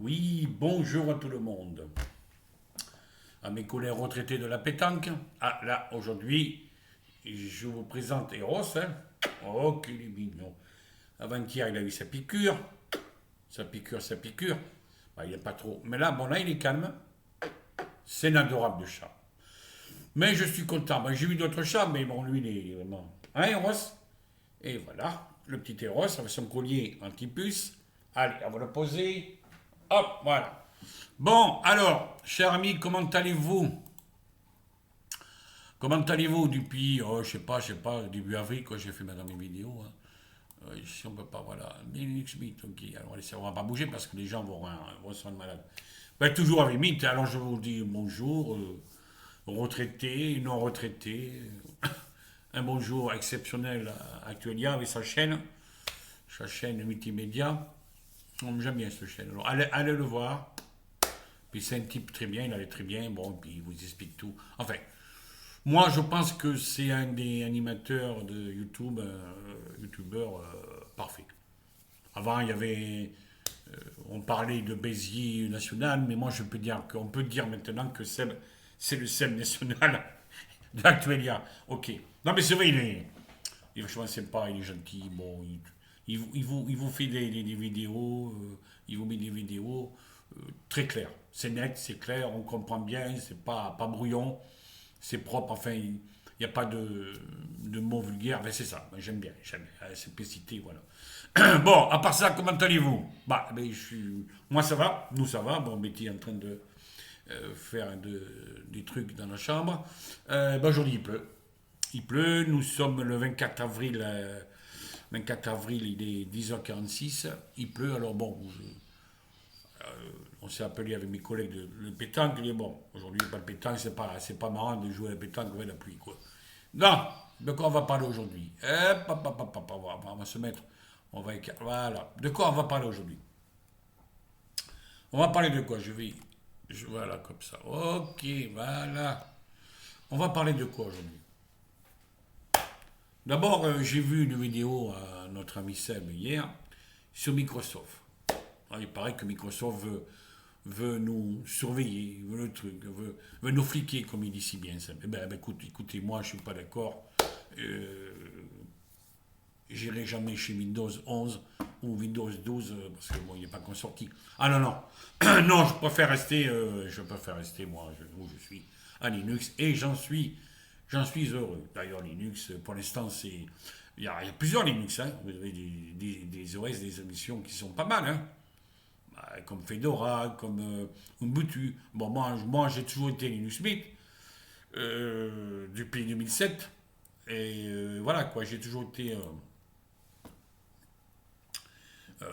Oui, bonjour à tout le monde. À mes collègues retraités de la pétanque. Ah, là, aujourd'hui, je vous présente Eros. Hein. Oh, qu'il est mignon. Avant-hier, il a eu sa piqûre. Sa piqûre, sa piqûre. Bah, il n'est pas trop. Mais là, bon, là, il est calme. C'est un adorable chat. Mais je suis content. Bah, j'ai vu d'autres chats, mais bon, lui, il est vraiment. Hein, Eros? Et voilà, le petit Eros avec son collier anti-puce. Allez, on va le poser. Hop, voilà. Bon, alors, cher ami, comment allez-vous? Comment allez-vous depuis, je sais pas, début avril, quand j'ai fait maintenant mes vidéos. Hein. Ici, on peut pas, voilà. Linux Meet, ok. Alors, on va pas bouger parce que les gens vont se rendre malades. Ben, toujours avec Meet, alors je vous dis bonjour, retraité, non retraité. Un bonjour exceptionnel à Actuelia avec sa chaîne multimédia. J'aime bien cette chaîne. Alors, allez le voir. Puis c'est un type très bien, il allait très bien, bon, puis il vous explique tout. Enfin, moi je pense que c'est un des animateurs de YouTube, youtubeur parfait. Avant, il y avait, on parlait de Béziers national, mais moi je peux dire qu'on peut dire maintenant que c'est le SEM national d'Actuelia. Ok. Non mais c'est vrai, il est vachement sympa, il est gentil, bon, il vous fait des vidéos, il vous met des vidéos très claires. C'est net, c'est clair, on comprend bien, c'est pas brouillon, c'est propre, enfin, il n'y a pas de mots vulgaires, mais c'est ça, j'aime bien, la simplicité, voilà. Bon, à part ça, comment allez-vous? Bah, ben, moi ça va, nous ça va, bon, Betty est en train de faire des trucs dans la chambre. Ben, aujourd'hui il pleut. Il pleut, nous sommes le 24 avril, 24 avril, il est 10h46, il pleut, alors bon, on s'est appelé avec mes collègues de pétanque, il dit bon, aujourd'hui pas de pétanque, c'est pas marrant de jouer à la pétanque avec la pluie, quoi. Non, de quoi on va parler aujourd'hui? On va se mettre, voilà, de quoi on va parler aujourd'hui? On va parler de quoi? Voilà, comme ça, ok, voilà. On va parler de quoi aujourd'hui? D'abord, j'ai vu une vidéo à notre ami Seb hier sur Microsoft. Il paraît que Microsoft veut nous surveiller, veut le truc, veut nous fliquer, comme il dit si bien. Seb. Eh ben, écoutez, moi, je suis pas d'accord. Euh, J'irai jamais chez Windows 11 ou Windows 12 parce que bon, il n'est pas encore sorti. Ah non, non. Non, je préfère rester moi, où je suis, à Linux et j'en suis heureux. D'ailleurs, Linux, pour l'instant, il y a plusieurs Linux, hein. Vous avez des OS, des émissions qui sont pas mal, hein. Comme Fedora, comme Ubuntu. Bon, moi j'ai toujours été Linux Mint depuis 2007. Et voilà, quoi, j'ai toujours été.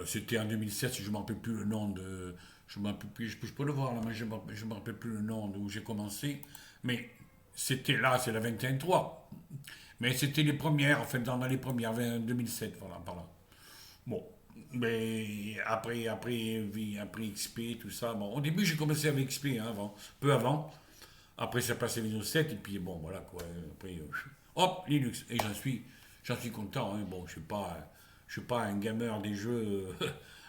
C'était en 2007, si je ne me rappelle plus le nom de. Je me rappelle plus, je peux le voir là, mais je ne me rappelle plus le nom d'où j'ai commencé. Mais c'était là, c'est la 21.3. Mais c'était les premières, enfin dans les premières, 2007, voilà, par là. Bon, mais après XP, tout ça. Bon, au début, j'ai commencé avec XP, hein, avant, peu avant. Après, ça passé Windows 7, et puis bon, voilà quoi. Après, hop, Linux. Et j'en suis content. Hein. Bon, je suis pas un gamer des jeux,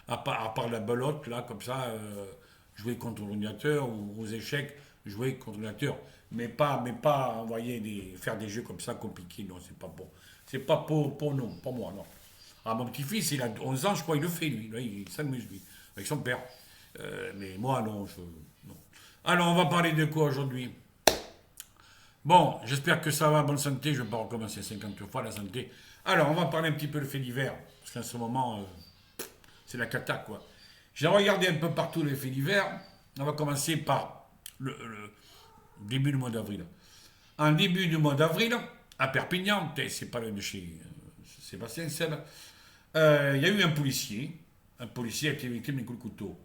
à part la belote, là, comme ça, jouer contre l'ordinateur ou aux échecs, jouer contre l'ordinateur. Mais pas envoyer faire des jeux comme ça compliqués. Non, c'est pas pour nous, pour moi, non. Ah, mon petit-fils, il a 11 ans, je crois, il le fait, lui. Là, il s'amuse, lui, avec son père. Mais moi, non, non. Alors, on va parler de quoi aujourd'hui? Bon, j'espère que ça va, bonne santé. Je ne vais pas recommencer 50 fois la santé. Alors, on va parler un petit peu de faits divers. Parce qu'en ce moment, c'est la cata, quoi. J'ai regardé un peu partout les faits divers. On va commencer par le début du mois d'avril. En début du mois d'avril, à Perpignan, c'est pas loin de chez Sébastien Seb, il y a eu un policier a été victime d'un coup de couteau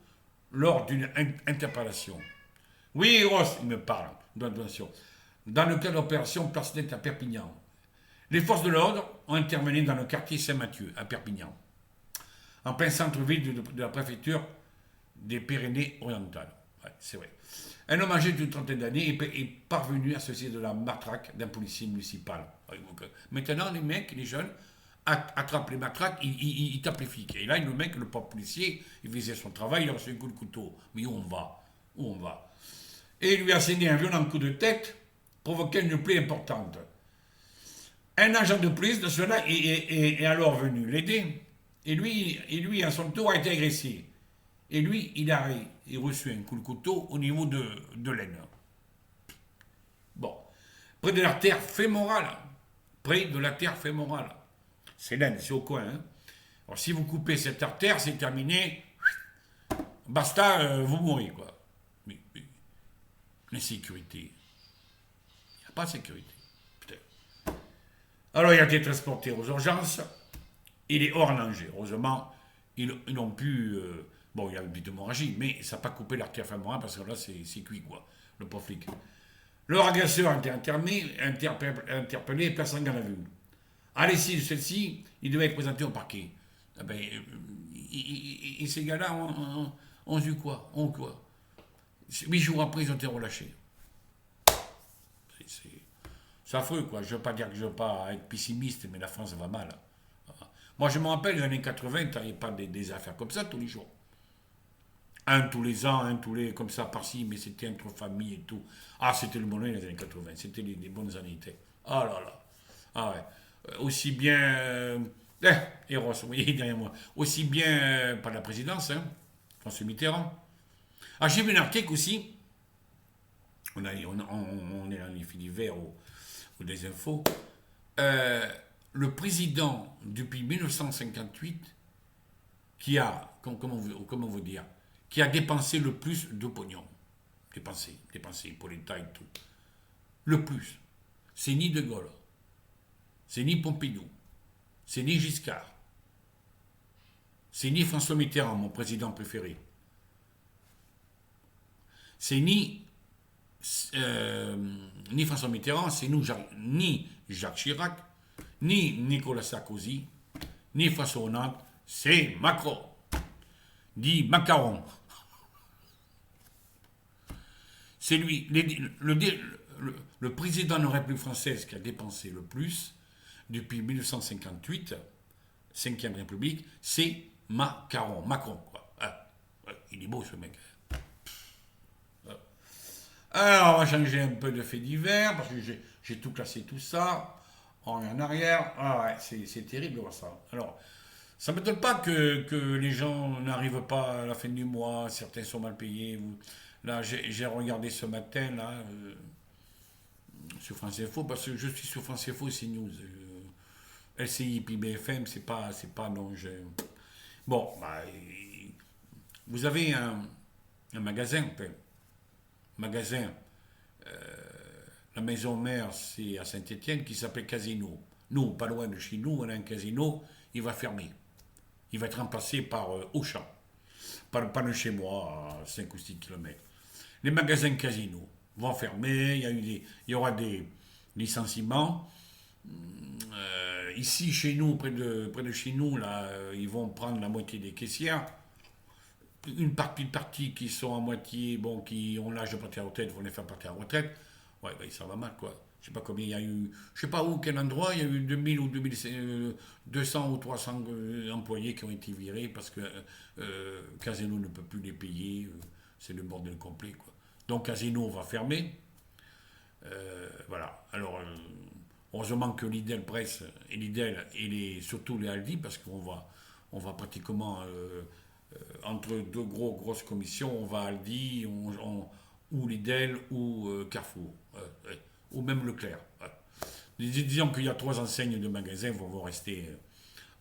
lors d'une interpellation. Oui, Ross, il me parle, attention. Dans le cadre d'opération personnelle à Perpignan, les forces de l'ordre ont intervenu dans le quartier Saint-Mathieu, à Perpignan, en plein centre-ville de la préfecture des Pyrénées-Orientales. Ouais, c'est vrai. Un homme âgé d'une trentaine d'années est parvenu à se saisir de la matraque d'un policier municipal. Maintenant, les mecs, les jeunes, attrape les matraques, il tape les flics. Et là, le mec, le pauvre policier, il faisait son travail, il a reçu un coup de couteau. Mais où on va? Où on va? Et il lui a asséné un violent coup de tête, provoquant une plaie importante. Un agent de police de cela est alors venu l'aider. Et lui, à son tour, a été agressé. Et lui, il a reçu un coup de couteau au niveau de l'aine. Bon. Près de l'artère fémorale. Près de l'artère fémorale. C'est l'aine, c'est au coin. Hein. Alors, si vous coupez cette artère, c'est terminé. Basta, vous mourrez, quoi. Mais l'insécurité. Il n'y a pas de sécurité. Putain. Alors, il a été transporté aux urgences. Il est hors danger. Heureusement, ils n'ont pu. Bon, il y a une petite hémorragie, mais ça n'a pas coupé l'artère fémorale parce que là, c'est cuit, quoi. Le pauvre flic. Leur agresseur a été interpellé, personne n'en a vu. À l'issue de celle-ci, il devait être présenté au parquet. Ah ben, et ces gars-là ont eu quoi? 8 jours après, ils ont été relâchés. C'est affreux, quoi. Je ne veux pas dire que je ne veux pas être pessimiste, mais la France va mal. Moi, je me rappelle, les années 80, il n'y avait pas des affaires comme ça tous les jours. Un tous les ans, un tous les, comme ça, par-ci, mais c'était entre familles et tout. Ah, c'était le bonheur des années 80, c'était les bonnes années. Ah là là. Ah ouais. Aussi bien. Eros, oui, derrière moi. Aussi bien, pas la présidence, hein, François Mitterrand. Ah, j'ai vu un article aussi. On est dans les faits divers ou des infos. Le président, depuis 1958, qui a, comment vous dire, qui a dépensé le plus de pognon. Dépensé pour l'État et tout. Le plus. C'est ni De Gaulle. C'est ni Pompidou. C'est ni Giscard. C'est ni François Mitterrand, mon président préféré. C'est ni François Mitterrand, c'est ni Jacques Chirac, ni Nicolas Sarkozy, ni François Hollande, c'est Macron. Dit Macaron. C'est lui, le président de la République française qui a dépensé le plus depuis 1958, 5e République, c'est Macron, quoi. Ah, il est beau ce mec. Alors, on va changer un peu de fait divers, parce que j'ai tout classé, tout ça, en arrière. Ah ouais, c'est terrible de voir ça. Alors, ça ne m'étonne pas que les gens n'arrivent pas à la fin du mois, certains sont mal payés. Là, j'ai regardé ce matin, là, sur France Info, parce que je suis sur France Info et CNews. LCI puis BFM, c'est pas non. Bon, bah, vous avez un magasin, la maison mère, c'est à Saint-Étienne, qui s'appelle Casino. Nous, pas loin de chez nous, on a un casino, il va fermer. Il va être remplacé par Auchan. Pas de chez moi, à 5 ou 6 km. Les magasins Casino vont fermer, il y aura des licenciements. Ici, chez nous, près de chez nous, là, ils vont prendre la moitié des caissières. Une partie qui sont à moitié, bon, qui ont l'âge de partir à la retraite, vont les faire partir à la retraite. Ouais, ben, ça va mal, quoi. Je sais pas combien il y a eu, je sais pas où, quel endroit, il y a eu 2000 ou 200 ou 300 employés qui ont été virés parce que Casino ne peut plus les payer. C'est le bordel complet, quoi. Donc Casino va fermer. Voilà. Alors, heureusement que Lidl Presse et Lidl et surtout les Aldi, parce on va pratiquement entre deux grosses commissions, on va à Aldi, ou Lidl ou Carrefour, ou même Leclerc. Disons qu'il y a 3 enseignes de magasins vont rester,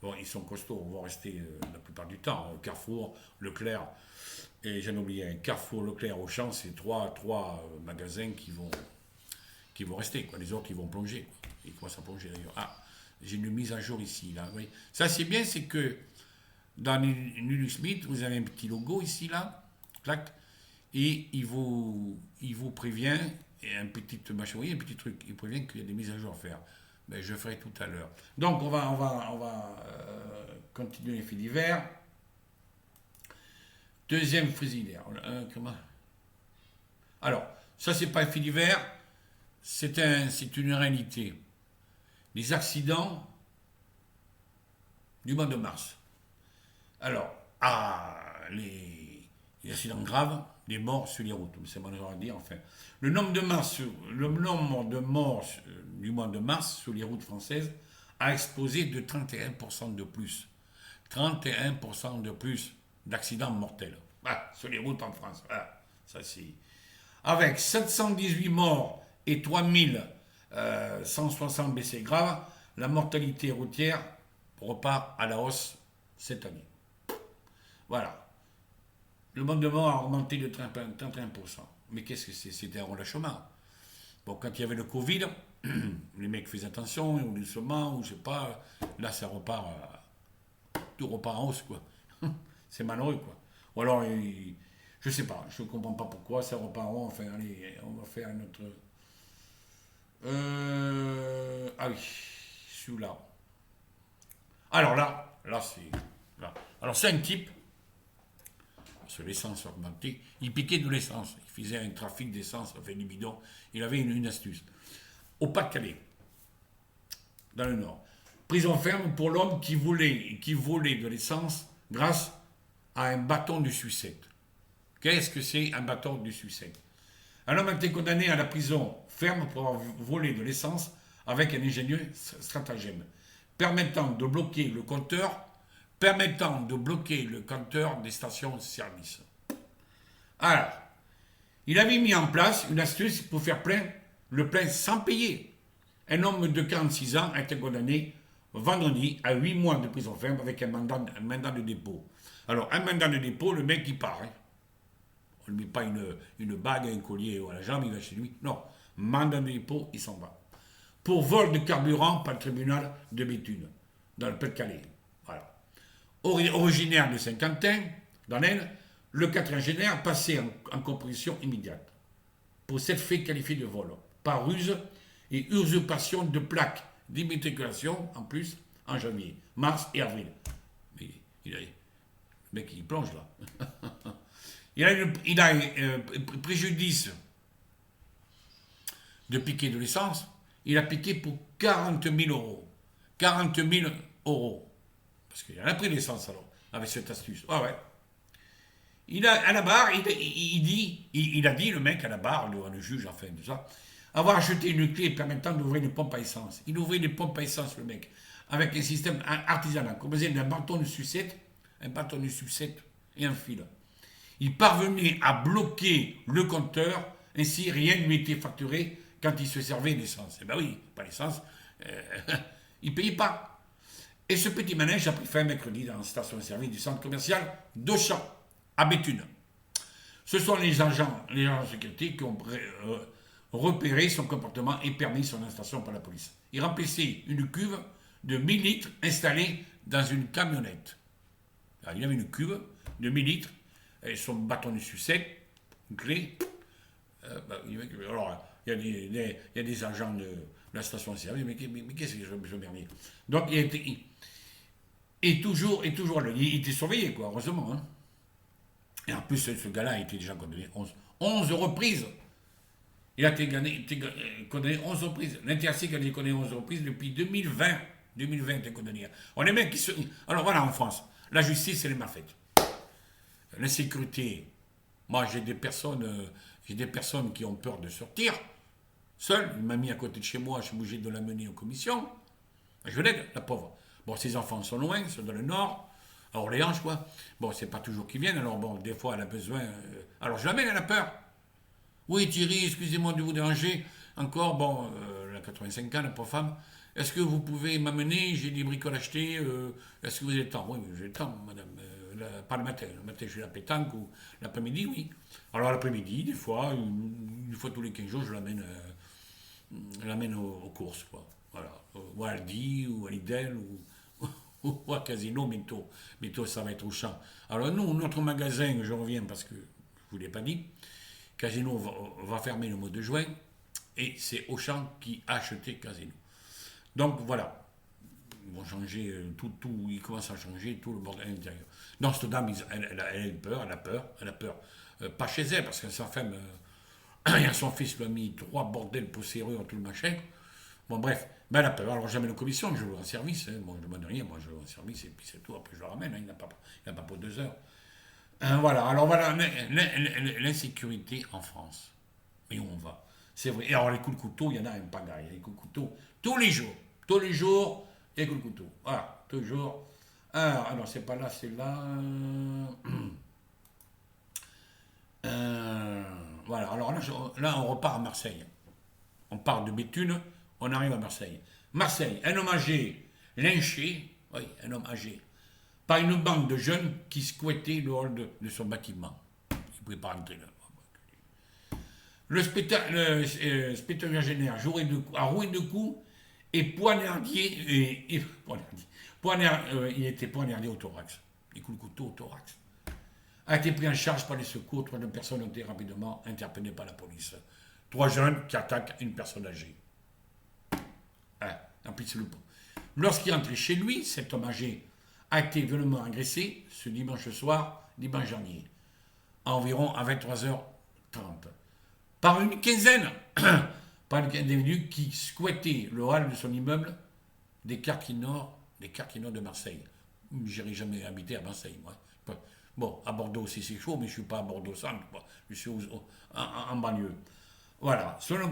bon, ils sont costauds, vont rester la plupart du temps. Carrefour, Leclerc, et j'en oublié un, Carrefour, Leclerc, Auchan, c'est trois magasins qui vont rester, quoi. Les autres, ils vont plonger, quoi. Ils commencent à plonger d'ailleurs. Ah, j'ai une mise à jour ici, là. Oui. Ça, c'est bien, c'est que dans Linux Mint, vous avez un petit logo ici, là, clac, et il vous prévient, et un petit machin, oui, un petit truc, il prévient qu'il y a des mises à jour à faire. Ben, je ferai tout à l'heure. Donc, on va continuer les faits divers. Deuxième fait divers. Comment? Alors, ça, c'est pas un fait divers, c'est une réalité. Les accidents du mois de mars. Alors, les accidents graves, les morts sur les routes, c'est malheureux à dire, enfin. Le nombre de morts du mois de mars sur les routes françaises a explosé de 31% de plus. 31% de plus d'accidents mortels. Sur les routes en France. Ça c'est. Avec 718 morts et 3160 blessés graves, la mortalité routière repart à la hausse cette année. Voilà. Le nombre de morts a augmenté de 31%. Mais qu'est-ce que c'est? C'était un relâchement. Bon, quand il y avait le Covid, les mecs faisaient attention, ou doucement, ou je sais pas, là ça repart, tout repart en hausse, quoi. C'est malheureux, quoi. Ou alors, je sais pas, je comprends pas pourquoi ça repart en haut. Enfin, allez, on va faire notre. Ah oui, celui-là. Alors là c'est. Là. Alors c'est un type, parce que l'essence a augmenté, il piquait de l'essence, il faisait un trafic d'essence, enfin du bidon, il avait une astuce. Au Pas-de-Calais, dans le Nord. Prison ferme pour l'homme qui volait de l'essence grâce à un bâton de sucette. Qu'est-ce que c'est un bâton de sucette? Un homme a été condamné à la prison ferme pour avoir volé de l'essence avec un ingénieux stratagème permettant de bloquer le compteur des stations-service. Alors, il avait mis en place une astuce pour faire le plein sans payer. Un homme de 46 ans a été condamné vendredi à 8 mois de prison ferme avec un mandat de dépôt. Alors, un mandat de dépôt, le mec il part. On ne lui met pas une bague, un collier à la jambe, il va chez lui. Non, mandat de dépôt, il s'en va. Pour vol de carburant par le tribunal de Béthune, dans le Pas-de-Calais. Voilà. Originaire de Saint-Quentin, dans l'Aisne, le quatrième passé en comparution immédiate pour 7 faits qualifiés de vol, par ruse et usurpation de plaques d'immatriculation, en plus, en janvier, mars et avril. Mais le mec, il plonge là. Il a préjudice de piquer de l'essence. Il a piqué pour 40 000 euros. 40 000 euros. Parce qu'il en a pris l'essence alors, avec cette astuce. Ah ouais. Il a, à la barre, il a dit, le mec à la barre, le juge, enfin, tout ça, avoir acheté une clé permettant d'ouvrir une pompe à essence. Il ouvrait une pompe à essence, le mec, avec un système artisanal, composé d'un bâton de sucette et un fil. Il parvenait à bloquer le compteur, ainsi rien ne lui était facturé quand il se servait d'essence. Eh ben oui, pas d'essence, il ne payait pas. Et ce petit manège a pris fin mercredi dans la station de service du centre commercial d'Auchan, à Béthune. Ce sont les agents de sécurité qui ont repéré son comportement et permis son arrestation par la police. Il remplissait une cuve de 1000 litres installée dans une camionnette. Alors, il avait une cuve de 1000 litres, et son bâton de sucette, une clé. Alors, il y a des agents de la station de service, mais qu'est-ce que je merdier? Donc, il était surveillé, quoi, heureusement. Hein. Et en plus, ce gars-là a été déjà condamné 11 reprises. Il a été condamné 11 reprises. L'intercycle a été condamné 11 reprises depuis 2020. 2020, il est condamné. On est mecs qui se... Alors voilà, en France, la justice, elle est mal faite. L'insécurité. Moi, j'ai des personnes qui ont peur de sortir. Seul, il m'a mis à côté de chez moi, je suis obligé de l'amener en commission. Je l'aide, la pauvre. Bon, ses enfants sont loin, ils sont dans le nord, à Orléans, je crois. Bon, c'est pas toujours qu'ils viennent, alors bon, des fois, elle a besoin... Alors, je l'amène, elle a peur. Oui, Thierry, excusez-moi de vous déranger. Encore, bon, la 85 ans, la pauvre femme. Est-ce que vous pouvez m'amener? J'ai des bricoles achetées. Est-ce que vous avez le temps? Oui, j'ai le temps, madame. Pas le matin. Le matin, je suis à la pétanque, ou l'après-midi, oui. Alors, l'après-midi, des fois, une fois tous les 15 jours, je l'amène aux courses, quoi. Voilà. Ou à Aldi, ou à Lidl, ou à Casino, bientôt. Bientôt, ça va être au champ. Alors, nous, notre magasin, je reviens parce que je ne vous l'ai pas dit, Casino va fermer le mois de juin, et c'est Auchan qui a acheté Casino. Donc, voilà. Ils vont changer tout, ils commencent à changer tout le bordel intérieur. Donc, cette dame, elle a peur. Pas chez elle, parce que sa femme, son fils lui a mis 3 bordels pour serrure, tout le machin. Bon, bref. Ben, elle a peur. Alors, j'amène en commission, je le rends service. Hein. Moi, je ne demande rien, moi, je le rends service et puis c'est tout. Après, je le ramène. Hein. Il n'a pas pour 2 heures. Voilà. Alors, voilà l'insécurité en France. Et où on va. C'est vrai. Et alors, les coups de couteau, il y en a un pagaille. Les coups de couteau, tous les jours. Tous les jours, il y a des coups de couteau. Voilà, toujours. Alors c'est pas là, c'est là. Voilà, alors là, on repart à Marseille. On part de Béthune, on arrive à Marseille. Marseille, un homme âgé, lynché, oui, un homme âgé, par une bande de jeunes qui squattaient le hall de son bâtiment. Il ne pouvait pas rentrer là. Le spectateur général a roué de coups et poignardier. Il était poignardé au thorax. Des coups de couteau au thorax. A été pris en charge par les secours. 3 personnes ont été rapidement interpellées par la police. 3 jeunes qui attaquent une personne âgée. En plus, lorsqu'il est entré chez lui, cet homme âgé a été violemment agressé ce dimanche soir, dimanche dernier, environ à 23h30, par une quinzaine d'individus qui squattaient le hall de son immeuble des quartiers nord de Marseille. J'irai jamais habiter à Marseille, moi. Bon, à Bordeaux aussi c'est chaud, mais je ne suis pas à Bordeaux centre, je suis en banlieue. Voilà. Selon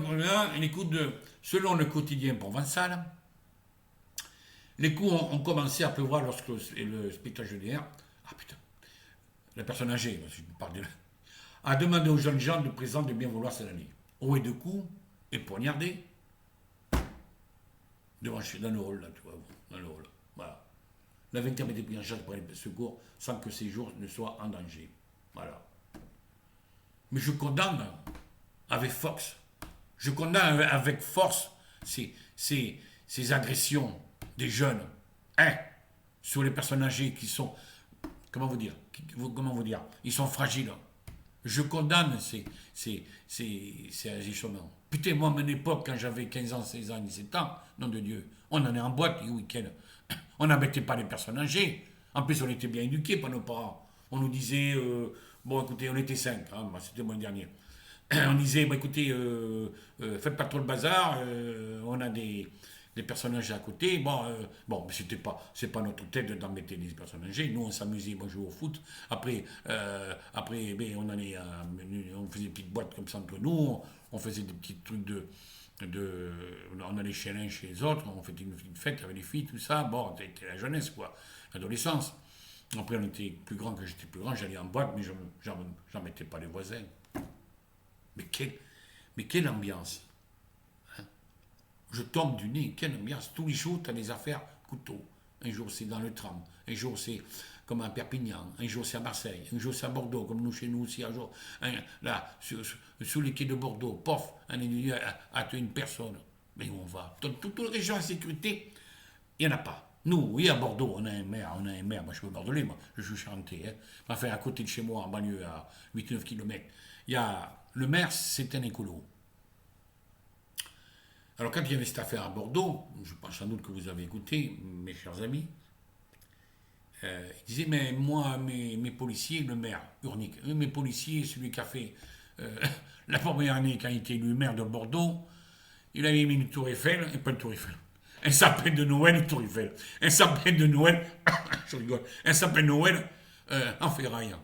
le quotidien provençal, les coups ont commencé à pleuvoir lorsque le spectacle général, la personne âgée, si je parle de là, a demandé aux jeunes gens de présent de bien vouloir s'en aller. Roué de coups et poignardé dans le hall, là, tu vois, dans le hall. Voilà. La victime a été prise en charge par les secours sans que ses jours ne soient en danger. Voilà. Mais je condamne avec force. Je condamne avec force ces agressions des jeunes. Sur les personnes âgées qui sont. Comment vous dire ils sont fragiles. Je condamne ces agissements. Putain, moi, à mon époque, quand j'avais 15 ans, 16 ans, 17 ans, nom de Dieu, on allait en boîte les week-ends. On n'embêtait pas les personnes âgées. En plus, on était bien éduqués par nos parents. On nous disait, bon, écoutez, on était 5, hein, c'était moi le dernier. On disait, bon, écoutez, faites pas trop le bazar, on a des personnes âgées à côté. Bon, mais c'est pas notre tête d'embêter les personnes âgées. Nous, on s'amusait, moi, je jouais au foot. Après, on faisait des petites boîtes comme ça entre nous. On faisait des petits trucs on allait chez l'un, chez les autres. On faisait une fête avec les filles, tout ça. Bon, c'était la jeunesse, quoi, l'adolescence. Après, on était plus grand que j'étais plus grand. J'allais en boîte, mais j'en mettais pas les voisins. Mais quelle ambiance, hein. Je tombe du nez, quelle ambiance. Tous les jours, tu as des affaires couteau. Un jour, c'est dans le tram. Un jour, c'est comme à Perpignan. Un jour, c'est à Marseille. Un jour, c'est à Bordeaux, comme nous, chez nous aussi. Un jour, là, sous les quais de Bordeaux, pof, un individu a tué une personne. Mais où on va? Dans toutes les régions en sécurité, il n'y en a pas. Nous, oui, à Bordeaux, on a un maire. Moi, je suis bordelais, moi. Je suis chanté. Hein. Enfin, à côté de chez moi, en banlieue, à 8-9 km, il y a... Le maire, c'est un écolo. Alors, quand il y avait cette affaire à Bordeaux, je pense sans doute que vous avez écouté, mes chers amis, il disait, mais moi, mes policiers, le maire, Urnic, mes policiers, celui qui a fait la première année, quand il était élu maire de Bordeaux, il avait mis une tour Eiffel, et pas une tour Eiffel, un sapin de Noël, une tour Eiffel, un sapin de Noël, je rigole, un sapin de Noël en ferraille,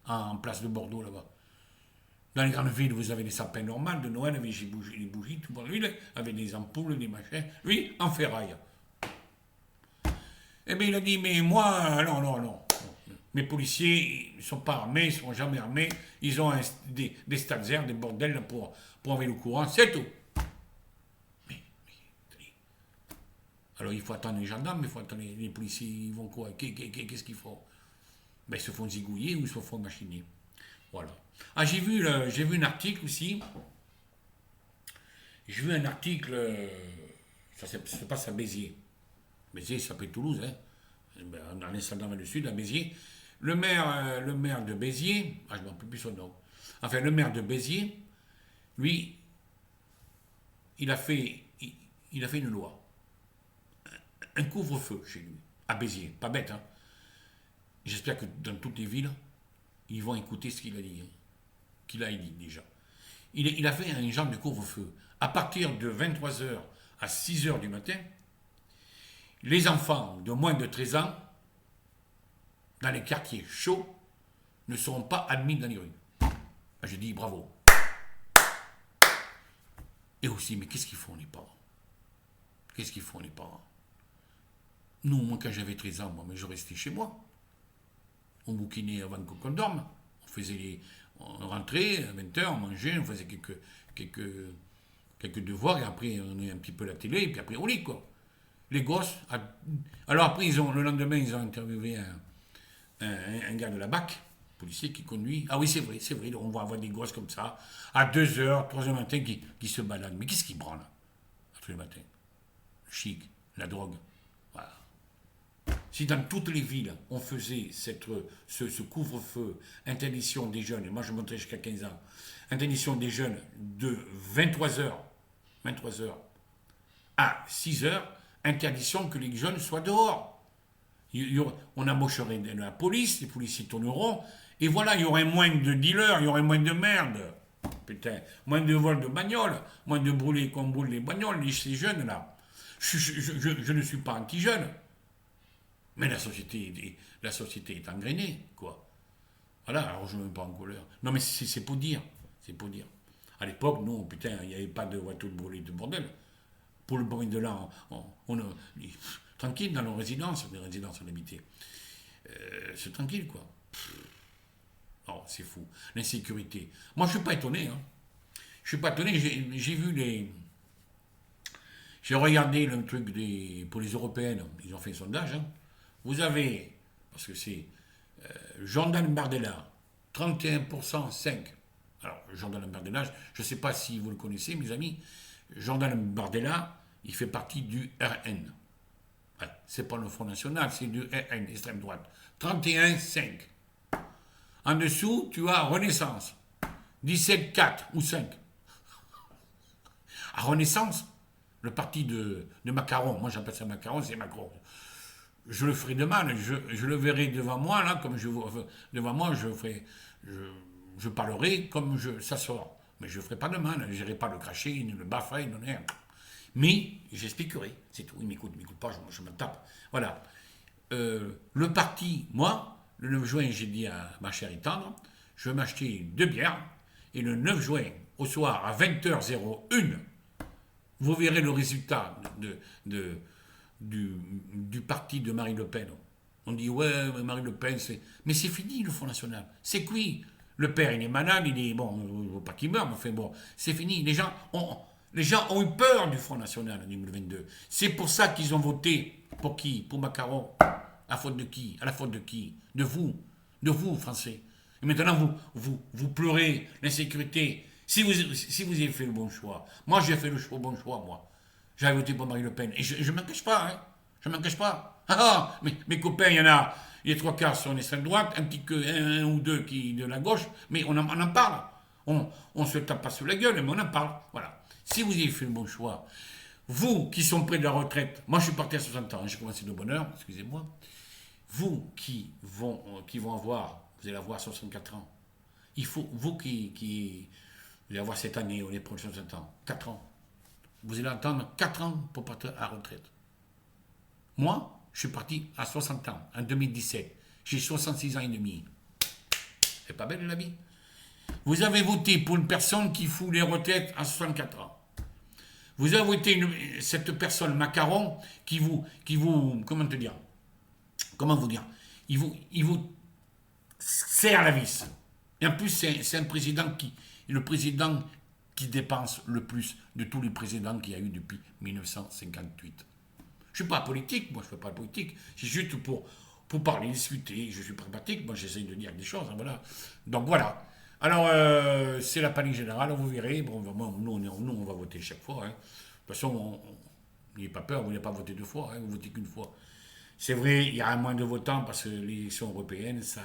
en place de Bordeaux, là-bas. Dans les grandes villes, vous avez des sapins normaux de Noël avec des bougies, tout dans l'huile, avec des ampoules, des machins. Lui, en ferraille. Eh bien, il a dit, mais moi, non. Mes policiers, ils ne sont pas armés, ils ne sont jamais armés. Ils ont des stagiaires, des bordels pour enlever le courant, c'est tout. Mais, alors, il faut attendre les gendarmes, il faut attendre les policiers, ils vont quoi? Qu'est-ce qu'ils font? Ben, ils se font zigouiller ou ils se font machiner. Voilà. J'ai vu un article aussi. J'ai vu un article, ça se passe à Béziers. Béziers, ça s'appelle Toulouse, hein. En descendant vers le sud, à Béziers. Le maire de Béziers, je ne me rappelle plus son nom. Enfin, le maire de Béziers, lui, il a fait une loi. Un couvre-feu chez lui, à Béziers. Pas bête, hein. J'espère que dans toutes les villes, ils vont écouter ce qu'il a dit. Qu'il a dit déjà. il a fait un genre de couvre-feu. À partir de 23 heures à 6 heures du matin, les enfants de moins de 13 ans, dans les quartiers chauds, ne seront pas admis dans les rues. J'ai dit bravo. Et aussi, mais qu'est-ce qu'ils font les parents? Qu'est-ce qu'ils font les parents? Nous, moi, quand j'avais 13 ans, moi, mais je restais chez moi. On bouquinait avant qu'on dorme. On faisait on rentrait à 20h, on mangeait, on faisait quelques devoirs, et après, on est un petit peu la télé, et puis après, au lit, quoi. Les gosses. Alors après, le lendemain, ils ont interviewé un gars de la BAC, policier qui conduit. Ah oui, c'est vrai, on va avoir des gosses comme ça, à 2h, 3h du matin, qui se baladent. Mais qu'est-ce qu'ils branlent, tous les matins? Le chic, la drogue. Voilà. Si dans toutes les villes, on faisait ce couvre-feu, interdiction des jeunes, et moi je montais jusqu'à 15 ans, interdiction des jeunes de 23h à 6h, interdiction que les jeunes soient dehors. On embaucherait la police, les policiers tourneront, et voilà, il y aurait moins de dealers, il y aurait moins de merde. Putain, moins de vols de bagnoles, moins de brûlés qu'on brûle les bagnoles, ces jeunes-là. Je ne suis pas anti-jeune, mais la société est engrenée, quoi. Voilà, alors je ne me mets pas en colère. Non, mais c'est pour dire, À l'époque, non, putain, il n'y avait pas de voiture brûlée de bordel. Pour le bruit de là, tranquille dans nos résidences, les résidences on habitait. C'est tranquille, quoi. Oh, c'est fou. L'insécurité. Moi, je ne suis pas étonné. Hein. Je suis pas étonné. J'ai vu J'ai regardé le truc pour les européennes. Ils ont fait un sondage. Hein. Vous avez, parce que c'est Jordan Bardella, 31%, 5. Alors, Jordan Bardella, je ne sais pas si vous le connaissez, mes amis. Jordan Bardella, il fait partie du RN. Ouais, c'est pas le Front National, c'est du RN, extrême droite. 31, 5. En dessous, tu as Renaissance. 17, 4 ou 5. À Renaissance, le parti de Macron, moi j'appelle ça Macron, c'est Macron. Je le ferai demain, je le verrai devant moi, là, comme devant moi, je parlerai comme ça sort. Mais je ne ferai pas demain, je n'irai pas le cracher, ni le baffer, ni rien. Mais j'expliquerai, c'est tout. Il m'écoute pas, je me tape. Voilà. Le parti, moi, le 9 juin, j'ai dit à ma chère Tendre, je vais m'acheter 2 bières, et le 9 juin, au soir, à 20h01, vous verrez le résultat du parti de Marine Le Pen. On dit, ouais, Marine Le Pen, mais c'est fini, le Front National. C'est cuit. Le père, il est malade, il est... Bon, il ne faut pas qu'il meure, mais enfin, bon, c'est fini. Les gens ont eu peur du Front National en 2022. C'est pour ça qu'ils ont voté. Pour qui? Pour Macron. À faute de qui? À la faute de qui? De vous, Français. Et maintenant, vous pleurez l'insécurité. Si vous avez fait le bon choix. Moi, j'ai fait le bon choix, moi. J'avais voté pour Marine Le Pen. Et je ne m'en cache pas, hein. Je ne m'en cache pas. Ah, mes copains, il y en a... Les 3 quarts sont l'extrême droite, un ou deux qui de la gauche, mais on en parle. On se tape pas sur la gueule, mais on en parle. Voilà. Si vous avez fait le bon choix, vous qui sont près de la retraite, moi je suis parti à 60 ans, j'ai commencé de bonne heure, excusez-moi. Vous qui vont avoir, vous allez avoir 64 ans. Il faut, vous qui vous allez avoir cette année ou les prochains 60 ans, 4 ans. Vous allez attendre 4 ans pour partir à la retraite. Moi, je suis parti à 60 ans, en 2017. J'ai 66 ans et demi. C'est pas belle la vie. Vous avez voté pour une personne qui fout les retraites à 64 ans. Vous avez voté cette personne, Macron, qui vous, comment te dire, comment vous dire, il vous serre la vis. Et en plus, c'est le président qui dépense le plus de tous les présidents qu'il y a eu depuis 1958. Je ne suis pas politique, moi je ne fais pas de politique. C'est juste pour parler, discuter. Je suis pragmatique, moi j'essaye de dire des choses. Hein, voilà. Donc voilà. Alors, c'est la panique générale, vous verrez. Bon, nous, on va voter chaque fois. Hein. De toute façon, n'ayez pas peur, vous n'allez pas voter 2 fois, hein, vous votez qu'1 fois. C'est vrai, il y a moins de votants parce que l'élection européenne, ça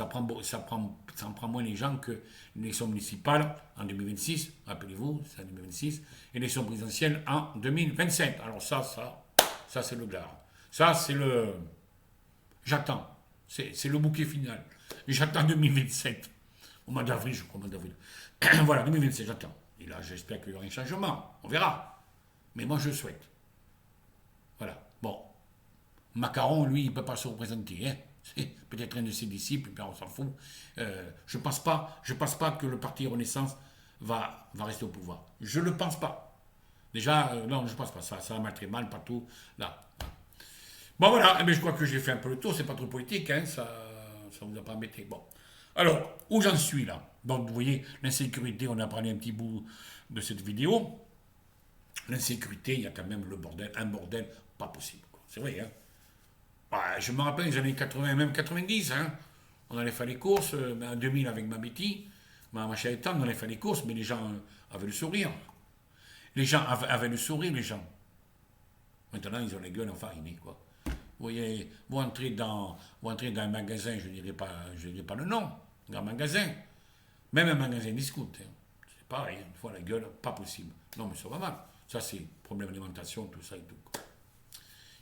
prend moins les gens que l'élection municipale en 2026, rappelez-vous, c'est en 2026, et l'élection présidentielle en 2027. Alors ça c'est le glas. Ça c'est le... J'attends. C'est le bouquet final. J'attends 2027. Au mois d'avril, je crois, au mois d'avril. Voilà, 2027, j'attends. Et là, j'espère qu'il y aura un changement. On verra. Mais moi, je souhaite. Voilà. Bon. Macron, lui, il ne peut pas se représenter. Hein. C'est peut-être un de ses disciples, puis on s'en fout. Je ne pense pas que le parti Renaissance va rester au pouvoir. Je ne le pense pas. Déjà, non, je ne pense pas. Ça va mal très mal partout. Là. Bon, voilà. Eh bien, je crois que j'ai fait un peu le tour. C'est pas trop politique. Hein. Ça ne vous a pas embêté. Bon. Alors, où j'en suis là? Donc, vous voyez, l'insécurité, on a parlé un petit bout de cette vidéo. L'insécurité, il y a quand même le bordel, un bordel pas possible. C'est vrai, hein? Ouais, je me rappelle les années 80, même 90, hein? On allait faire les courses, en 2000 avec ma Betty, ma chérie Tante, on allait faire les courses, mais les gens avaient le sourire. Les gens avaient le sourire, les gens. Maintenant, ils ont les gueules enfarinnées, quoi. Vous voyez, vous entrez dans un magasin, je dirais pas le nom, un magasin, même un magasin discount, hein. C'est pareil, une fois la gueule, pas possible. Non, mais ça va mal. Ça, c'est problème d'alimentation, tout ça et tout.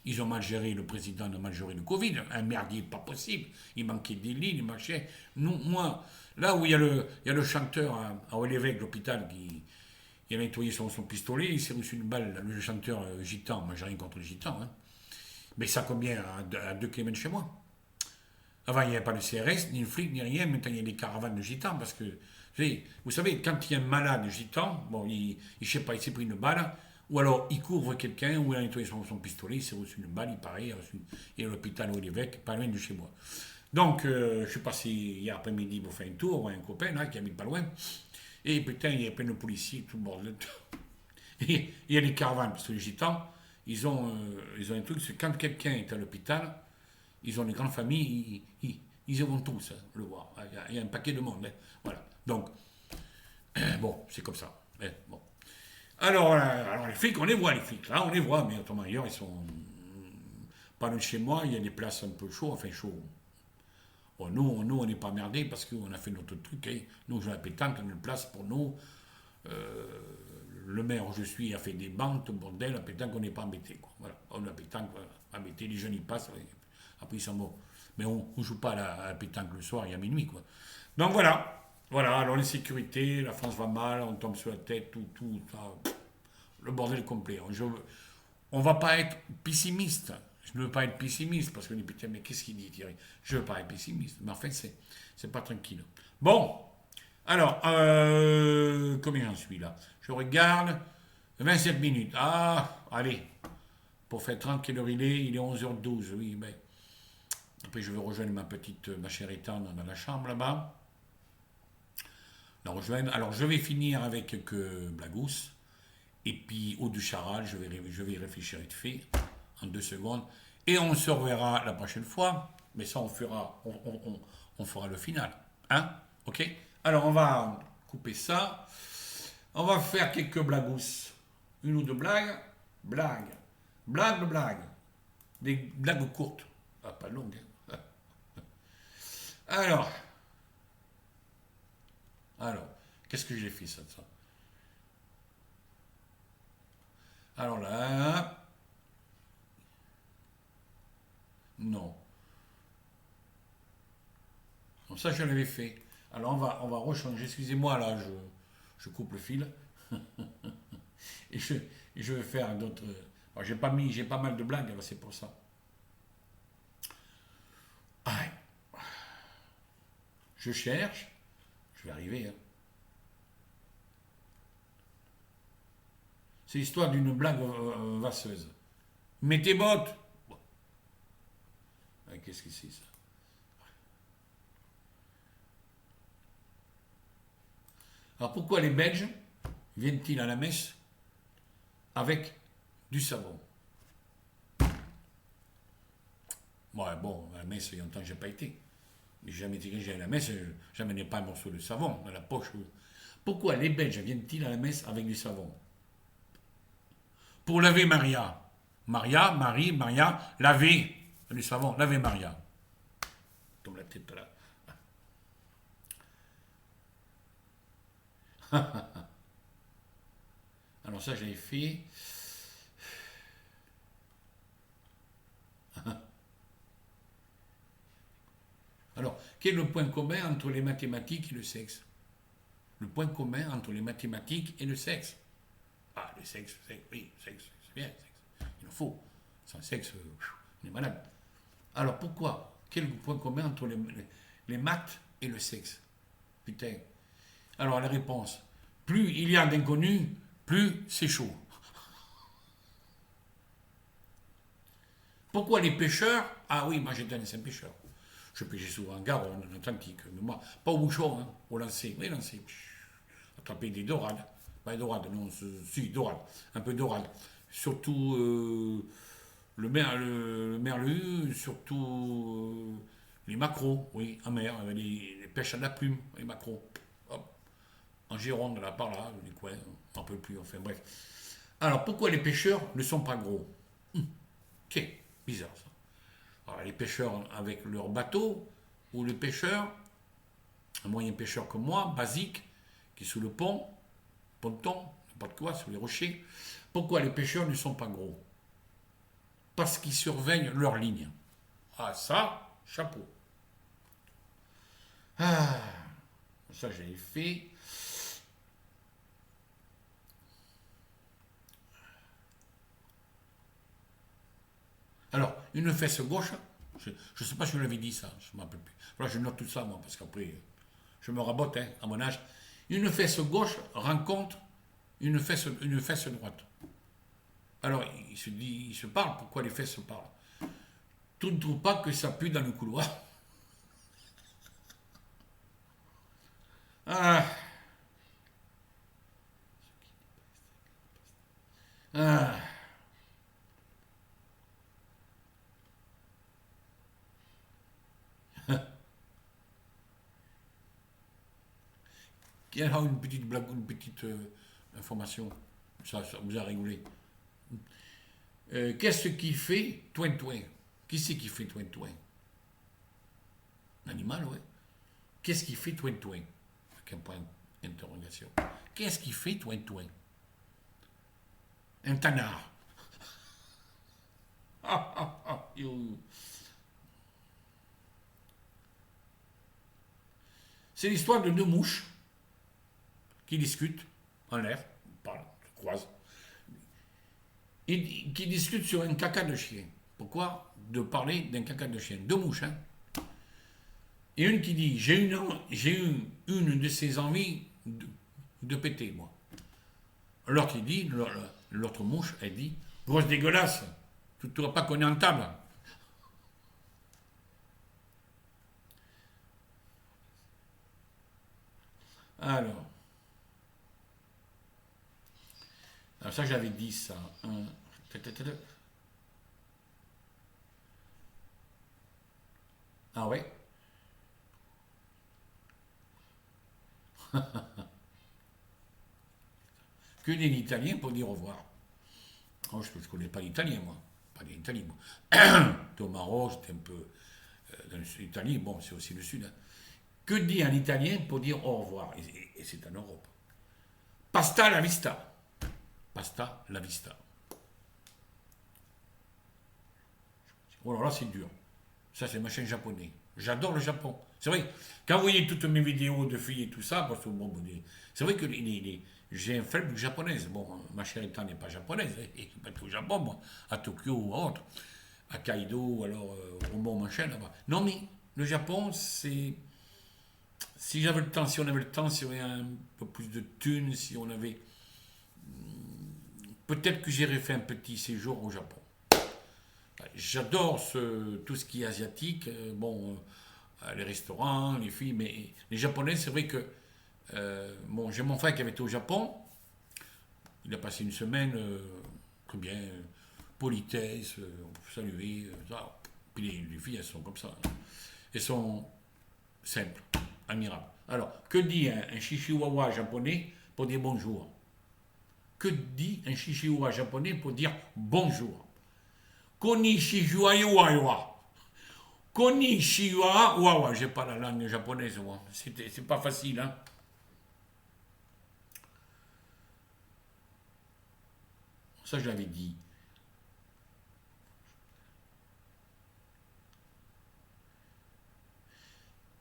Ils ont mal géré, le président a mal géré le Covid, un merdier pas possible. Il manquait des lits, il marchait. Nous, moi, là où il y a le chanteur à Olévêque, l'hôpital, qui a nettoyé son pistolet, il s'est reçu une balle, le chanteur gitan, moi j'ai rien contre les gitans, hein. Mais ça combien à 2 km de chez moi. Avant, il n'y avait pas de CRS, ni le flic, ni rien. Maintenant, il y a des caravanes de gitans parce que, vous savez, quand il y a un malade gitan, bon, je ne sais pas, il s'est pris une balle, ou alors il couvre quelqu'un, ou il a nettoyé son pistolet, il s'est reçu une balle, il paraît, il est à l'hôpital où l'évêque, pas loin de chez moi. Donc, je suis passé hier après-midi pour faire un tour, un copain là, qui habite pas loin, et putain, il y a plein de policiers, tout le bordel. Et il y a des caravanes, parce que les gitans, ils ont un truc, c'est quand quelqu'un est à l'hôpital, ils ont des grandes familles, ils y vont tous, hein, le voir. Il y a un paquet de monde. Hein. Voilà. Donc, bon, c'est comme ça. Hein, bon. Alors, les flics, on les voit, les flics. Là, on les voit, mais autrement, ailleurs, ils sont pas loin de chez moi. Il y a des places un peu chaudes, enfin chaud. Bon, nous on n'est pas merdés parce qu'on a fait notre truc. Hein. Nous, j'ai la pétanque, on a une place pour nous. Euh, le maire où je suis a fait des banques, tout bordel, la pétanque, on n'est pas embêté. Quoi. Voilà. On a la pétanque, embêté, les jeunes y passent. Après, ils s'en vont. Mais on ne joue pas à la pétanque le soir, il y a minuit, quoi. Donc voilà. Voilà, alors l'insécurité, la France va mal, on tombe sur la tête, tout, ça, le bordel complet. On va pas être pessimiste. Je ne veux pas être pessimiste, parce qu'on dit, putain, mais qu'est-ce qu'il dit, Thierry? Je ne veux pas être pessimiste. Mais en fait, c'est pas tranquille. Bon, alors, combien j'en suis là? Je regarde, 27 minutes. Ah, allez, pour faire 30, quelle heure il est 11h12, oui, mais... Après, je vais rejoindre ma chère étendre dans la chambre là-bas. La rejoindre. Alors, je vais finir avec que Blagous. Et puis, au du Charal, je vais y réfléchir vite fait, en 2 secondes. Et on se reverra la prochaine fois. Mais ça, on fera le final. Hein? Ok? Alors, on va couper ça. On va faire quelques Blagous. Une ou deux blagues. Blagues. Blagues. Des blagues courtes. Ah, pas longues, hein. Alors, qu'est-ce que j'ai fait ça? Alors là, non. Donc ça, je l'avais fait. Alors on va rechanger. Excusez-moi, là, je coupe le fil. et, je, et je vais faire d'autres. Alors, j'ai pas mal de blagues, alors c'est pour ça. Ah, je cherche. Je vais arriver, hein. C'est l'histoire d'une blague vasseuse. Mets tes bottes. Bon. Qu'est-ce que c'est ça? Alors pourquoi les Belges viennent-ils à la messe avec du savon? Ouais, bon, à la messe, il y a longtemps que je n'ai pas été. Mais j'ai jamais dit que j'allais à la messe, je n'amenais pas un morceau de savon dans la poche. Pourquoi les Belges viennent-ils à la messe avec du savon? Pour laver Maria. Maria, laver du savon, laver Maria. Comme la tête là. Alors ça, j'avais fait. Alors, quel est le point commun entre les mathématiques et le sexe? Le point commun entre les mathématiques et le sexe. Ah, le sexe, oui, le sexe, c'est bien, le sexe. Il en faut. Sans sexe, on est malade. Alors pourquoi? Quel est le point commun entre les maths et le sexe? Putain. Alors la réponse, plus il y a d'inconnus, plus c'est chaud. Pourquoi les pêcheurs? Ah oui, moi j'étais un ancien pêcheur. Je pêchais souvent en Garonne, en Atlantique. Mais moi, pas au bouchon, hein, au lancer. Oui, lancer. Attraper des dorades. Pas des dorades, non, si, dorades. Un peu dorades. Surtout le merlu, surtout les maquereaux, oui, en mer. Les pêches à la plume, les maquereaux. Hop. En Gironde, là, par là, les coins, on n'en peut plus, enfin bref. Alors, pourquoi les pêcheurs ne sont pas gros? Ok, bizarre ça. Alors, les pêcheurs avec leur bateau, ou les pêcheurs, un moyen pêcheur comme moi, basique, qui est sous le pont, ponton, n'importe quoi, sous les rochers. Pourquoi les pêcheurs ne sont pas gros? Parce qu'ils surveillent leur ligne. Ah, ça, chapeau. Ah, ça j'avais fait. Alors, une fesse gauche, je ne sais pas si je l'avais dit ça, je ne me rappelle plus. Voilà, je note tout ça, moi, parce qu'après, je me rabote, hein, à mon âge. Une fesse gauche rencontre une fesse droite. Alors, il se parle, pourquoi les fesses se parlent? Tu ne trouves pas que ça pue dans le couloir? Ah, ah. Il y a une petite blague, une petite information. Ça vous a rigolé. Qu'est-ce qui fait Toin-Toin? Qui c'est qui fait Toin-Toin? L'animal, ouais. Qu'est-ce qui fait Toin-Toin? Avec un point d'interrogation. Qu'est-ce qui fait Toin-Toin? Un canard. Ah, ah, ah, c'est l'histoire de deux mouches qui discutent en l'air, parlent, se croisent, et qui discutent sur un caca de chien. Pourquoi de parler d'un caca de chien? Deux mouches, hein. Et une qui dit, j'ai eu une de ces envies de péter, moi. L'autre qui dit, l'autre mouche, elle dit, grosse dégueulasse, tu ne trouves pas qu'on est en table? Alors, ça j'avais dit ça. Ah ouais? Que dit l'italien pour dire au revoir? Oh, je ne connais pas l'italien, moi. Pas l'italien, moi. J'étais au Maroc, j'étais un peu dans le sud d'Italie. Bon, c'est aussi le sud, hein. Que dit un italien pour dire au revoir? Et c'est en Europe. Pasta la vista. Pasta la vista. Oh là là, c'est dur. Ça, c'est machin japonais. J'adore le Japon. C'est vrai, quand vous voyez toutes mes vidéos de filles et tout ça, parce que bon, c'est vrai que j'ai un faible japonaise. Bon, ma chère étant n'est pas japonaise, hein, et je pas au Japon, moi, à Tokyo ou autre, à Kaido, ou alors au Mont Machin là-bas. Non, mais le Japon, c'est. Si j'avais le temps, si on avait le temps, si on avait un peu plus de thunes, si on avait. Peut-être que j'irais faire un petit séjour au Japon. J'adore tout ce qui est asiatique. Bon, les restaurants, les filles, mais les Japonais, c'est vrai que. Bon, j'ai mon frère qui avait été au Japon. Il a passé une semaine, très bien, politesse, saluer, ça. Puis les filles, elles sont comme ça. Elles sont simples, admirables. Alors, que dit un chihuahua japonais pour dire bonjour? Que dit un chihuahua japonais pour dire bonjour? Konnichiwa. Konnichiwa. Wawa, j'ai pas la langue japonaise, moi. C'est pas facile, hein. Ça, je l'avais dit.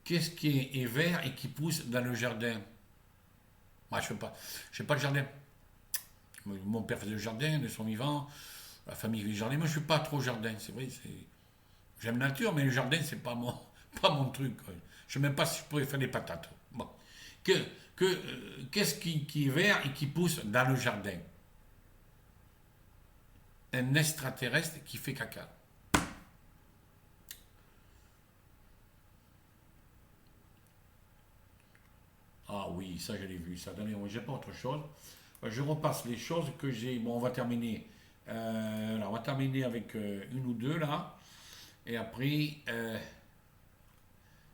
Qu'est-ce qui est vert et qui pousse dans le jardin? Moi, je ne fais pas le jardin. Mon père faisait le jardin de son vivant, la famille fait le jardin. Moi, je ne suis pas trop jardin, c'est vrai. J'aime la nature, mais le jardin, c'est pas mon, pas mon truc. Je ne sais même pas si je pourrais faire des patates. Bon. Que, Qu'est-ce qui est vert et qui pousse dans le jardin? Un extraterrestre qui fait caca. Ah oui, ça je l'ai vu. Ça, attendez, j'ai pas autre chose. Je repasse les choses que j'ai. Bon, on va terminer. On va terminer avec une ou deux là. Et après,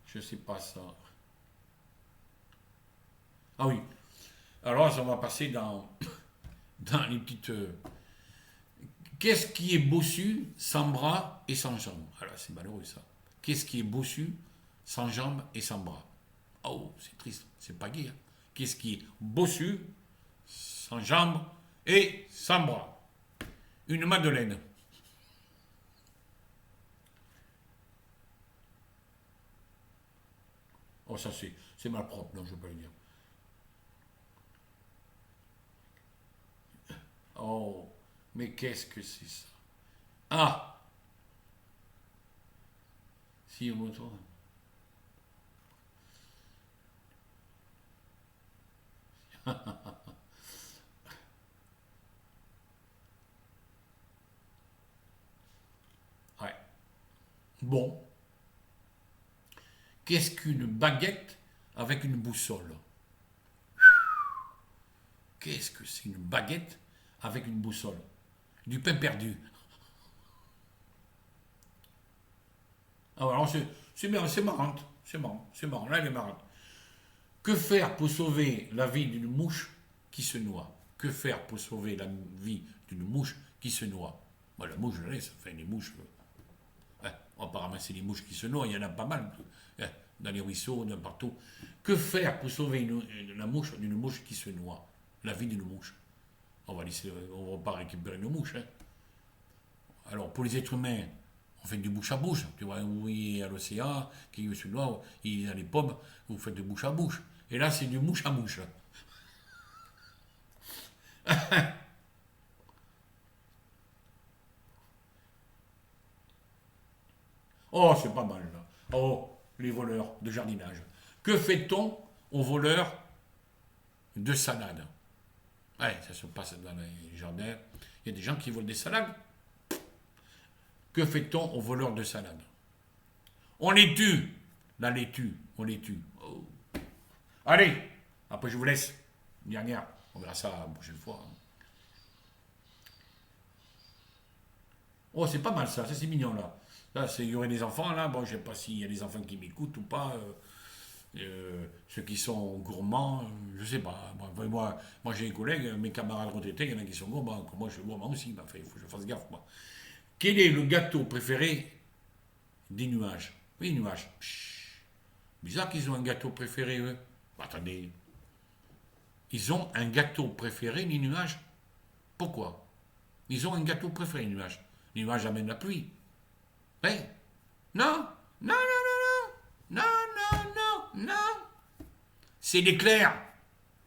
je sais pas ça. Ah oui. Alors, ça va passer dans les petites. Qu'est-ce qui est bossu, sans bras et sans jambes? Alors, c'est malheureux ça. Qu'est-ce qui est bossu, sans jambes et sans bras? Oh, c'est triste, c'est pas gai. Hein. Qu'est-ce qui est bossu, sans jambes et sans bras? Une madeleine. Oh, ça c'est mal propre, non, je ne veux pas le dire. Oh, mais qu'est-ce que c'est ça? Ah, si on me tourne. Ouais. Bon, qu'est-ce qu'une baguette avec une boussole? Qu'est-ce que c'est une baguette avec une boussole? Du pain perdu. Ah, alors c'est bien, c'est marrant. C'est marrant, c'est marrant. Là, elle est marrante. Que faire pour sauver la vie d'une mouche qui se noie? Que faire pour sauver la vie d'une mouche qui se noie? Bon, la mouche, je laisse, enfin, les mouches. On va pas ramasser les mouches qui se noient, il y en a pas mal. Dans les ruisseaux, partout. Que faire pour sauver la mouche d'une mouche qui se noie? La vie d'une mouche. On va pas récupérer nos mouches. Hein. Alors, pour les êtres humains, on fait du bouche à bouche. Tu vois, oui, à l'océan, qui se noie, il est dans les pommes, vous faites de bouche à bouche. Et là, c'est du mouche à mouche. Oh, c'est pas mal, là. Oh, les voleurs de jardinage. Que fait-on aux voleurs de salade? Ouais, ça se passe dans les jardins. Il y a des gens qui volent des salades. Que fait-on aux voleurs de salade? On les tue. La laitue, on les tue. Oh. Allez, après je vous laisse. Une dernière. On verra ça la prochaine fois. Hein. Oh, c'est pas mal ça, ça c'est mignon là. Là, il y aurait des enfants là. Bon, je sais pas s'il y a des enfants qui m'écoutent ou pas. Ceux qui sont gourmands, je sais pas. Moi j'ai des collègues, mes camarades retraités, il y en a qui sont gourmands. Moi je suis gourmand aussi, mais enfin, il faut que je fasse gaffe. Moi. Quel est le gâteau préféré des nuages? Oui, nuages. Psh, bizarre qu'ils ont un gâteau préféré, eux. Bah, attendez. Ils ont un gâteau préféré, les nuages? Pourquoi? Ils ont un gâteau préféré, les nuages. Les nuages amènent la pluie. Oui. Non, non, non, non, non, non, non, non. C'est l'éclair.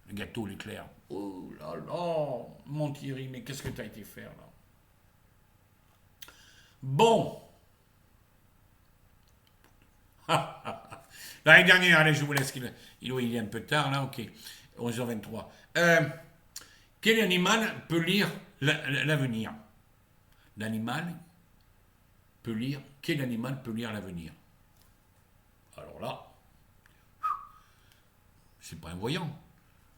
Le gâteau, l'éclair. Oh là là, mon Thierry, mais qu'est-ce que tu as été faire là? Bon. L'année dernière, allez, je vous laisse. Il est un peu tard là, ok. 11h23. Quel animal peut lire l'avenir? L'animal peut lire. Quel animal peut lire l'avenir? Alors là, c'est pas un voyant.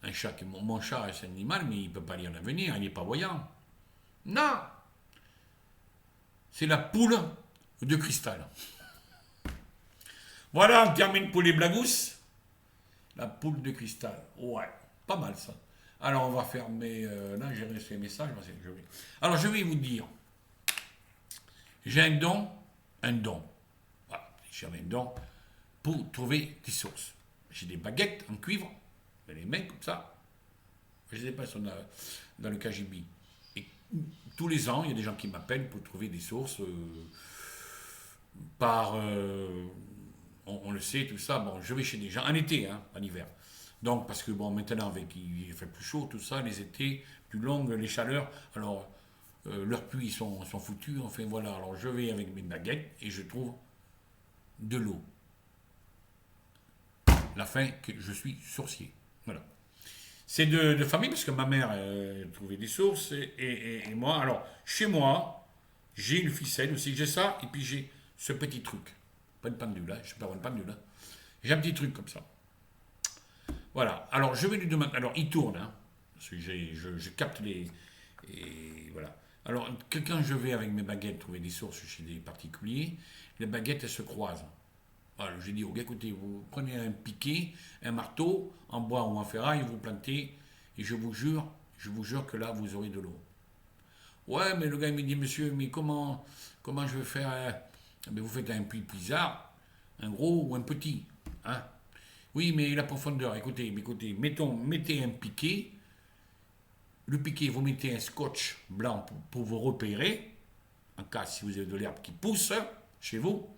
Un chat, mon chat, c'est un animal, mais il ne peut pas lire l'avenir, il n'est pas voyant. Non, c'est la poule de cristal. Voilà, on termine pour les blagous. La poule de cristal. Ouais, pas mal ça. Alors on va fermer. Là, j'ai reçu un message. Alors je vais vous dire. J'ai un don. Un don. Voilà, j'ai un don pour trouver des sources. J'ai des baguettes en cuivre. Je les mets comme ça. Je ne sais pas, elles sont dans le KGB. Et tous les ans, il y a des gens qui m'appellent pour trouver des sources par on le sait, tout ça. Bon, je vais chez des gens, en été, hein, en hiver. Donc, parce que bon, maintenant, avec il fait plus chaud, tout ça, les étés plus longues, les chaleurs, alors leurs puits sont foutus. Enfin, voilà. Alors, je vais avec mes baguettes et je trouve de l'eau. La fin que je suis sourcier. Voilà. C'est de famille parce que ma mère trouvait des sources et moi. Alors, chez moi, j'ai une ficelle aussi. J'ai ça et puis j'ai ce petit truc. Pas une pendule, hein, je ne sais pas une pendule. Hein. J'ai un petit truc comme ça. Voilà. Alors, je vais lui demander. Alors, il tourne. Hein, parce que je capte les. Et voilà. Alors, quand je vais avec mes baguettes trouver des sources chez des particuliers, les baguettes, elles se croisent. Voilà, j'ai dit, ok, écoutez, vous prenez un piquet, un marteau, en bois ou en ferraille, vous plantez, et je vous jure que là, vous aurez de l'eau. Ouais, mais le gars, il me dit, monsieur, mais comment je vais faire mais vous faites un puits bizarre, un gros ou un petit, hein. Oui, mais la profondeur, écoutez, mettez un piquet, le piquet, vous mettez un scotch blanc pour vous repérer, en cas si vous avez de l'herbe qui pousse chez vous,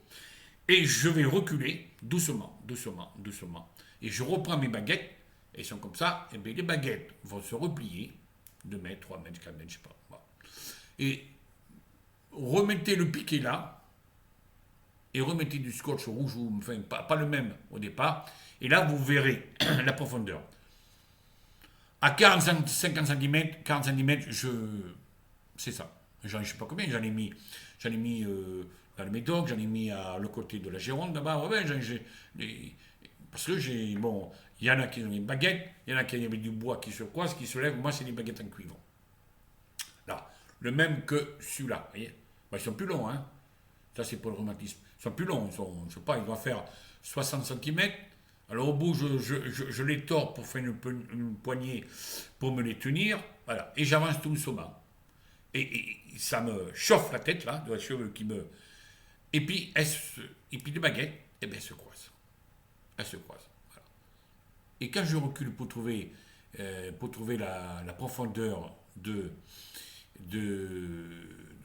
et je vais reculer doucement, doucement, doucement. Et je reprends mes baguettes, et elles sont comme ça, et bien les baguettes vont se replier, 2 mètres, 3 mètres, 4 mètres, je sais pas. Voilà. Et remettez le piquet là, et remettez du scotch rouge, ou enfin pas le même au départ, et là vous verrez la profondeur. À 40, 50 cm, 40 cm, c'est ça. Je ne sais pas combien, j'en ai mis dans le Médoc, j'en ai mis à le côté de la Gironde là-bas. Ouais, parce que bon, il y en a qui ont des baguettes, il y en a qui ont du bois qui se croise, qui se lève. Moi, c'est des baguettes en cuivre. Là, le même que celui-là, vous voyez. Bah, ils sont plus longs, hein. Ça, c'est pour le rhumatisme. Ils sont plus longs, je sais pas, ils doivent faire 60 cm. Alors au bout, je les tords pour faire une poignée pour me les tenir. Voilà. Et j'avance tout doucement. Et ça me chauffe la tête, là, de la cheveux qui me. Et puis, les baguettes, eh bien, elles se croisent. Elles se croisent. Voilà. Et quand je recule pour trouver la profondeur de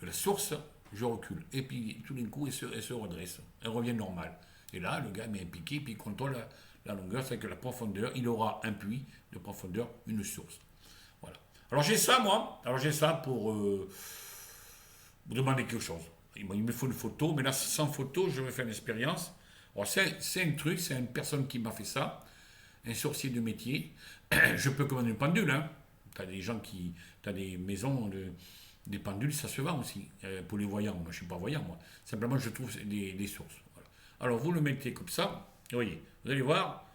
la source, je recule. Et puis, tout d'un coup, elle se redresse. Elle revient normale. Et là, le gars met un piquet, puis il contrôle la longueur, c'est que la profondeur, il aura un puits de profondeur, une source. Voilà. Alors j'ai ça, moi. Alors j'ai ça pour vous demander quelque chose. Il me faut une photo, mais là, sans photo, je vais faire une expérience. Alors c'est un truc, c'est une personne qui m'a fait ça, un sorcier de métier. Je peux commander une pendule, hein. T'as des maisons, des pendules, ça se vend aussi, pour les voyants. Moi, je ne suis pas voyant, moi. Simplement, je trouve des sources. Voilà. Alors, vous le mettez comme ça, vous voyez, vous allez voir,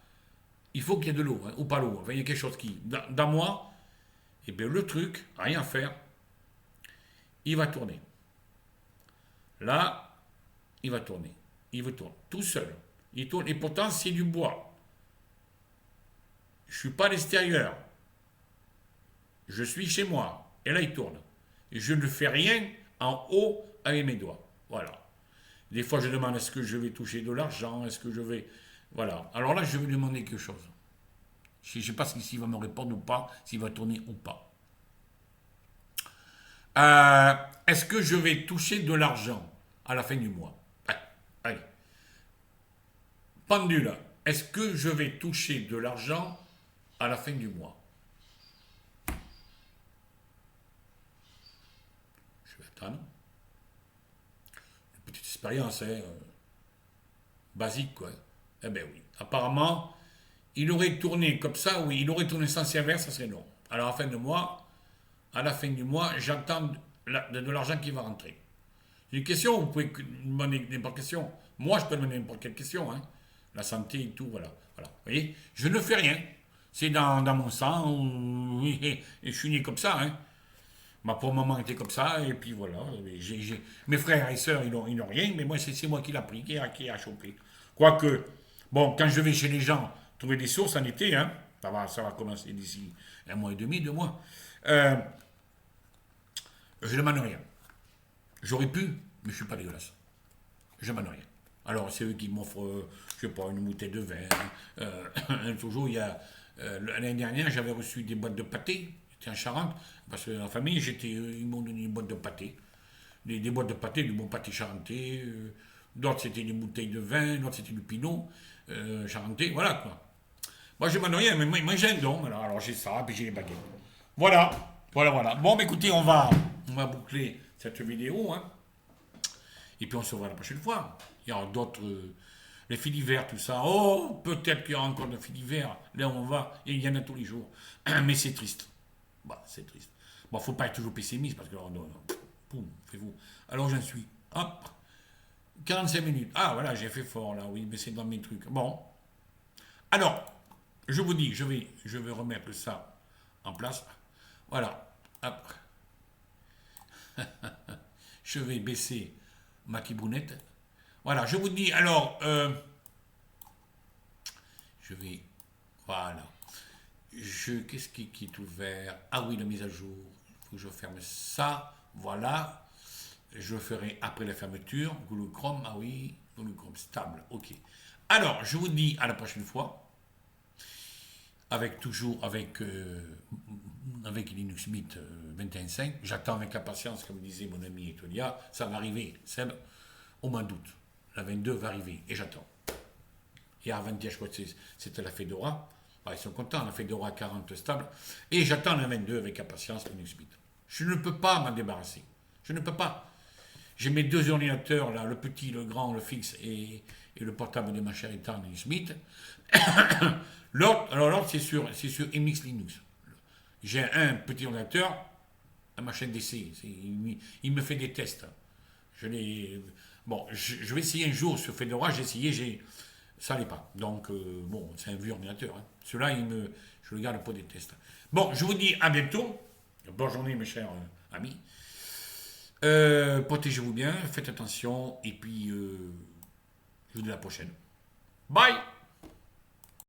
il faut qu'il y ait de l'eau, hein, ou pas l'eau. Enfin, il y a quelque chose qui, dans moi, et bien le truc, rien à faire, il va tourner. Là, il va tourner. Il va tourner, tout seul. Il tourne, et pourtant, c'est du bois. Je ne suis pas à l'extérieur. Je suis chez moi. Et là, il tourne. Et je ne fais rien en haut avec mes doigts. Voilà. Des fois, je demande est-ce que je vais toucher de l'argent, est-ce que je vais. Voilà. Alors là, je vais lui demander quelque chose. Je ne sais pas s'il va me répondre ou pas, s'il va tourner ou pas. Est-ce que je vais toucher de l'argent à la fin du mois? Allez. Pendule. Est-ce que je vais toucher de l'argent à la fin du mois? Je vais attendre. Une petite expérience, hein, basique, quoi. Eh bien oui. Apparemment, il aurait tourné comme ça, oui, il aurait tourné sens inverse, ça serait non. Alors à la fin du mois, j'attends de l'argent qui va rentrer. Une question, vous pouvez demander n'importe quelle question. Moi, je peux demander n'importe quelle question, hein. La santé et tout, voilà. Voilà. Vous voyez, je ne fais rien. C'est dans mon sang, oui, et je suis né comme ça, hein. Ma pauvre maman était comme ça, et puis voilà. Mes frères et sœurs, ils n'ont rien, mais moi, c'est moi qui l'a pris, qui a chopé. Quoique, bon, quand je vais chez les gens trouver des sources en été, hein, ça va commencer d'ici 1 mois et demi, 2 mois, je ne demande rien. J'aurais pu, mais je ne suis pas dégueulasse. Je ne demande rien. Alors, c'est eux qui m'offrent, je ne sais pas, une bouteille de vin. Toujours, l'année dernière, j'avais reçu des boîtes de pâté. J'étais en Charente, parce que dans la famille, ils m'ont donné une boîte de pâté. Des boîtes de pâté, du bon pâté charentais. d'autres c'était des bouteilles de vin, d'autres c'était du pinot, charentais, voilà quoi. Moi je m'en rien, mais moi j'ai un don, alors j'ai ça, puis j'ai les baguettes. Voilà, voilà. Bon, mais écoutez, on va boucler cette vidéo, hein. Et puis on se voit la prochaine fois. Il y aura d'autres. Les faits divers, tout ça. Oh, peut-être qu'il y aura encore des faits divers. Là où on va, et il y en a tous les jours. Mais c'est triste. Bah, c'est triste. Bon, faut pas être toujours pessimiste parce que. Poum, fais-vous. Alors j'en suis. Hop. 45 minutes. Ah, voilà, j'ai fait fort là, oui, mais c'est dans mes trucs. Bon. Alors, je vous dis, je vais remettre ça en place. Voilà. Hop. Je vais baisser ma kibounette. Voilà, je vous dis, alors, je vais, voilà. Qu'est-ce qui est ouvert? Ah oui, la mise à jour. Il faut que je ferme ça. Voilà. Je le ferai après la fermeture. Google Chrome, ah oui. Google Chrome stable, ok. Alors, je vous dis à la prochaine fois. Toujours avec Linux Mint 21.5. J'attends avec impatience, comme disait mon ami Etolia. Ça va arriver, Seb, au mois d'août. La 22 va arriver et j'attends. Et avant-hier, je crois que c'était la Fedora. Ils sont contents, la Fedora 40 stable. Et j'attends la 22 avec impatience, Linux Mint. Je ne peux pas m'en débarrasser. Je ne peux pas. J'ai mes deux ordinateurs, là, le petit, le grand, le fixe et le portable de ma chère étant Linux Mint. L'autre, c'est sur MX Linux. J'ai un petit ordinateur, à ma chaîne d'essai. Il me fait des tests. Je vais essayer un jour sur Fedora, ça n'allait pas. Donc, c'est un vieux ordinateur. Hein. Celui-là, je le garde pour des tests. Bon, je vous dis à bientôt. Bonne journée, mes chers amis. Protégez-vous bien, faites attention, et puis, je vous dis à la prochaine. Bye!